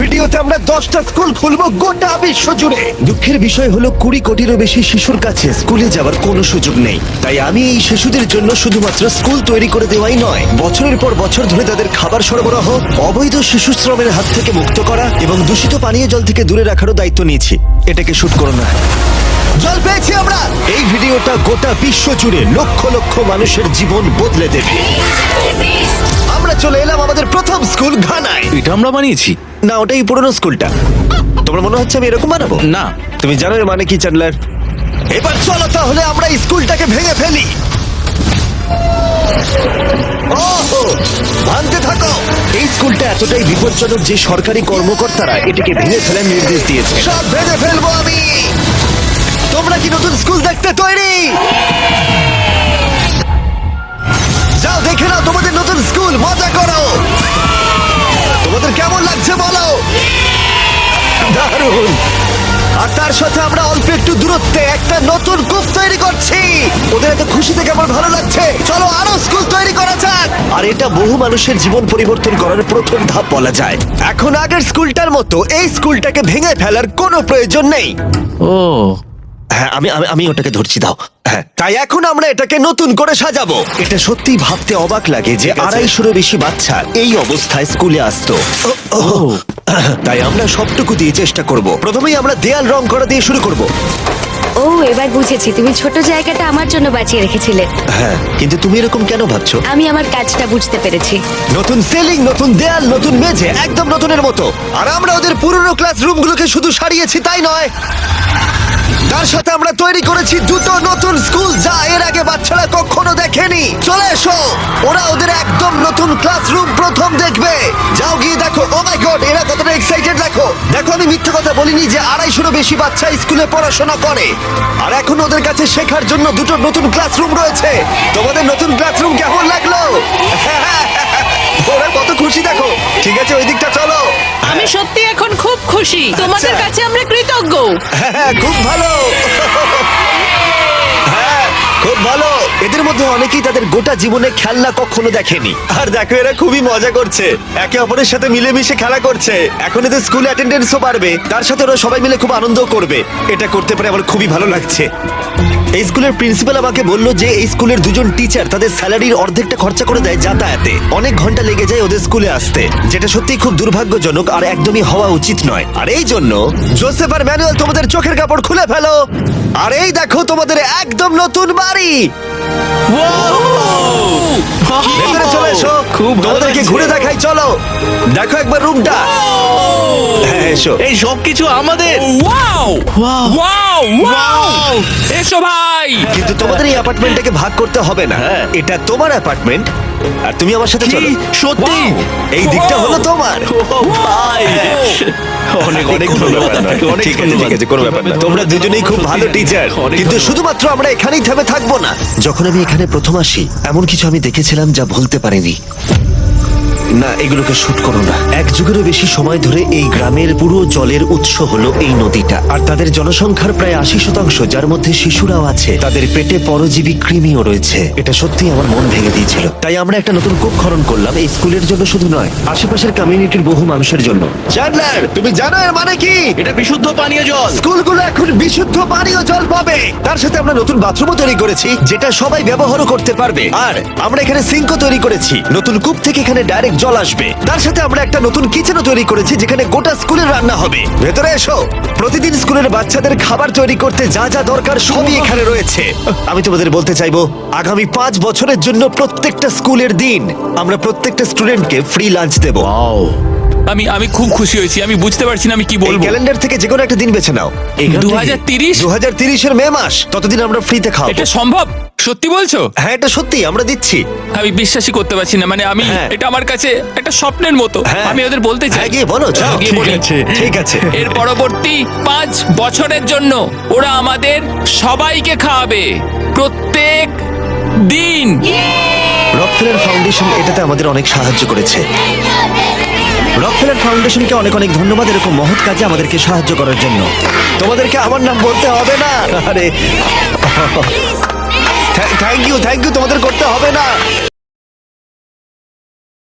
ভিডিওতে আমরা 10টা স্কুল খুলবো গোটা বিশ্ব জুড়ে। দুঃখের বিষয় হলো 20 কোটিরও বেশি শিশুর কাছে স্কুলে যাওয়ার কোনো সুযোগ নেই। তাই আমি এই শিশুদের জন্য শুধুমাত্র স্কুল তৈরি করে দেওয়াই নয়, বছরের পর বছর ধরে তাদের খাবার সরবরাহ, অবৈধ শিশু শ্রমের হাত থেকে মুক্ত করা এবং দূষিত পানীয় জল থেকে দূরে রাখারও দায়িত্ব নিয়েছি। এটাকে শুট করো না। জল পেয়েছি আমরা। এই ভিডিওটা গোটা বিশ্ব জুড়ে লক্ষ লক্ষ মানুষের জীবন বদলে দেবে। আমরা চলে এলাম আমাদের প্রথম স্কুল ঘানায়। এটা আমরা বানিয়েছি। না, ওটাই পুরনো স্কুলটা। তোমার মনে হচ্ছে আমি এরকম বানাবো? না। তুমি জানো এর মানে কি, চ্যান্ডলার? এবার চলো তাহলে আমরা এই স্কুলটাকে ভেঙে ফেলি। ওহো, ভাঙতে থাকো। এই স্কুলটা এতটাই বিপজ্জনক যে সরকারি কর্মকর্তারা এটাকে ভেঙে ফেলার নির্দেশ দিয়েছে। সব ভেঙে ফেলবো আমি। তোমরা কি নতুন স্কুল দেখতে তৈরি? যাও দেখে নাও তোমাদের নতুন স্কুল, মজা করো। তোমাদের কেমন লাগছে বলো? দারুণ। আর তার সাথে আমরা অল্প একটু দূরত্বে একটা নতুন কূপ তৈরি করছি। ওদের এত খুশি থেকে আমার ভালো লাগছে। চলো আরো স্কুল তৈরি করা যাক। আর এটা বহু মানুষের জীবন পরিবর্তন করার প্রথম ধাপ বলা যায়। এখন আগের স্কুলটার মতো এই স্কুলটাকে ভেঙে ফেলার কোনো প্রয়োজন নেই। ও হ্যাঁ, আমি ওটাকে ধরছি, দাও। হ্যাঁ, তাই এখন আমরা এটাকে নতুন করে সাজাবো। এটা সত্যি ভাবতে অবাক লাগে যে 250-রও বেশি বাচ্চা এই অবস্থায় স্কুলে আসতো। তাই আমরা সবটুকু দিয়ে চেষ্টা করব। প্রথমেই আমরা দেয়াল রং করা দিয়ে শুরু করব। ও, এবার বুঝেছি, তুমি ছোট জায়গাটা আমার জন্য বাঁচিয়ে রেখেছিলে। হ্যাঁ, কিন্তু তুমি এরকম কেন ভাবছো? আমি আমার কাজটা বুঝতে পেরেছি। নতুন সিলিং, নতুন দেয়াল, নতুন মেঝে, একদম নতুনের মতো। আর আমরা ওদের পুরনো ক্লাসরুমগুলোকে শুধু সারিয়েছি তাই নয়, তার সাথে আমরা তৈরি করেছি দুটো নতুন স্কুল যা এর আগে বাচ্চারা কখনো দেখেনি। চলে এসো, ওরা ওদের একদম নতুন ক্লাসরুম প্রথম দেখবে। যাও গিয়ে দেখো। ও মাই গড, এরা কতটা এক্সাইটেড দেখো। দেখো, আমি মিথ্যে কথা বলিনি যে 250-রও বেশি বাচ্চা স্কুলে পড়াশোনা করে। আর এখন ওদের কাছে শেখার জন্য দুটো নতুন ক্লাসরুম রয়েছে। তোমাদের নতুন ক্লাসরুম কেমন লাগলো? ওরা কত খুশি দেখো। ঠিক আছে, ওই দিকটা চলো। আমি সত্যি এখন খুব খুশি। তোমাদের কাছে আমরা কৃতজ্ঞ। হ্যাঁ, খুব ভালো। হ্যাঁ, খুব ভালো। এদের মধ্যে অনেকেই তাদের গোটা জীবনে খেলনা কখনো দেখেনি। আর দেখো, এরা খুবই মজা করছে, একে অপরের সাথে মিলেমিশে খেলা করছে। এখন এদের স্কুলে অ্যাটেন্ডেন্সও বাড়বে, তার সাথে ওরা সবাই মিলে খুব আনন্দও করবে। এটা করতে পারে আমার খুবই ভালো লাগছে। এই স্কুলের প্রিন্সিপাল আমাকে বলল যে এই স্কুলের দুজন টিচার তাদের স্যালারির অর্ধেকটা খরচা করে দেয় যাতায়াতে। অনেক ঘন্টা লেগে যায় ওদের স্কুলে আসতে, যেটা সত্যি খুব দুর্ভাগ্যজনক আর একদমই হওয়া উচিত নয়। আর এই জন্য জোসেফ আর ম্যানুয়েল তোমাদের চোখের কাপড় খুলে ফেলো। আর এই দেখো তোমাদের একদম নতুন বাড়ি। ভেতরে চলে এসো, খুব ভালো তোমাদেরকে লাগছে। ঘুরে দেখাই। চলো দেখো একবার রুমটা। হ্যাঁ, এসো। এই সব কিছু আমাদের। ওয়াও ওয়াও ওয়াও, এসো ভাই। কিন্তু তোমাদের এই অ্যাপার্টমেন্টটাকে ভাগ করতে হবে না। হ্যাঁ। এটা তোমার অ্যাপার্টমেন্ট আর তুমি আমার সাথে কি? চলো। সত্যি? এই দিকটা হলো তোমার। ও ভাই, অনেক অনেক ধন্যবাদ আপনাকে। অনেক ঠিক আছে, ধন্যবাদ। ঠিক আছে, কোনো ব্যাপার না। তোমরা দুজনেই খুব ভালো টিচার। অনেক কিন্তু ধন্যবাদ। শুধুমাত্র আমরা এখানেই থেমে থাকবো না। যখন আমি এখানে প্রথম আসি, এমন কিছু আমি দেখেছিলাম যা ভুলতে পারিনি। না, এগুলোকে শুট করো না। 1 যুগেরও বেশি সময় ধরে এই গ্রামের পুরো জলের উৎস হলো এই নদীটা। আর তাদের জনসংখ্যার প্রায় 80%, যার মধ্যে শিশুরাও আছে, তাদের পেটে পরজীবী কৃমিও রয়েছে। এটা সত্যি আমার মন ভেঙে দিয়েছিল। তাই আমরা একটা নতুন কূপ খনন করলাম, এই স্কুলের জন্য শুধু নয়, আশেপাশের কমিউনিটির বহু মানুষের জন্য। চ্যান্ডলার, তুমি জানো এর মানে কি? এটা বিশুদ্ধ পানীয় জল। স্কুলগুলো এখন বিশুদ্ধ পানীয় জল পাবে। তার সাথে আমরা নতুন বাথরুমও তৈরি করেছি, যেটা সবাই ব্যবহারও করতে পারবে। আর আমরা এখানে সিঙ্কও তৈরি করেছি, নতুন কূপ থেকে এখানে ডাইরেক্ট জল আসবে। তার সাথে আমরা একটা নতুন কিচেনও তৈরি করেছি, যেখানে গোটা স্কুলের রান্না হবে। ভেতরে এসো। প্রতিদিন স্কুলের বাচ্চাদের খাবার তৈরি করতে যা যা দরকার সবই এখানে রয়েছে। আমি তোমাদের বলতে চাইবো, আগামী 5 বছরের জন্য প্রত্যেকটা স্কুলের দিন আমরা প্রত্যেকটা স্টুডেন্টকে ফ্রি লাঞ্চ দেবো। আমি আমি খুব খুশি হয়েছি। আমি বুঝতে পারছি না আমি কি এই বলবো। ক্যালেন্ডার থেকে যে কোনো একটা দিন বেছে নাও। 2030? 2030-এর মে মাস, ততদিন আমরা ফ্রিতে খাওয়াবো। এটা সম্ভব? সত্যি বলছো? হ্যাঁ, এটা সত্যি, আমরা দিচ্ছি। আমি বিশ্বাসই করতে পারছি না। মানে আমি, হ্যাঁ। এটা আমার কাছে একটা স্বপ্নের মতো। হ্যাঁ। আমি ওদের বলতে চাই। হ্যাঁ, গিয়ে বলো, চলো যাও। গিয়ে ঠিক বলি। আছে, ঠিক আছে। এর পরবর্তী 5 বছরের জন্য ওরা আমাদের সবাইকে খাওয়াবে প্রত্যেক দিন। রকফেলার ফাউন্ডেশন এটাতে আমাদের অনেক সাহায্য করেছে। রকফেলার ফাউন্ডেশনকে অনেক অনেক ধন্যবাদ এরকম মহৎ কাজে আমাদেরকে সাহায্য করার জন্য। তোমাদেরকে আমার নাম বলতে হবে না। আরে থ্যাংক ইউ, তোমাদের করতে হবে না।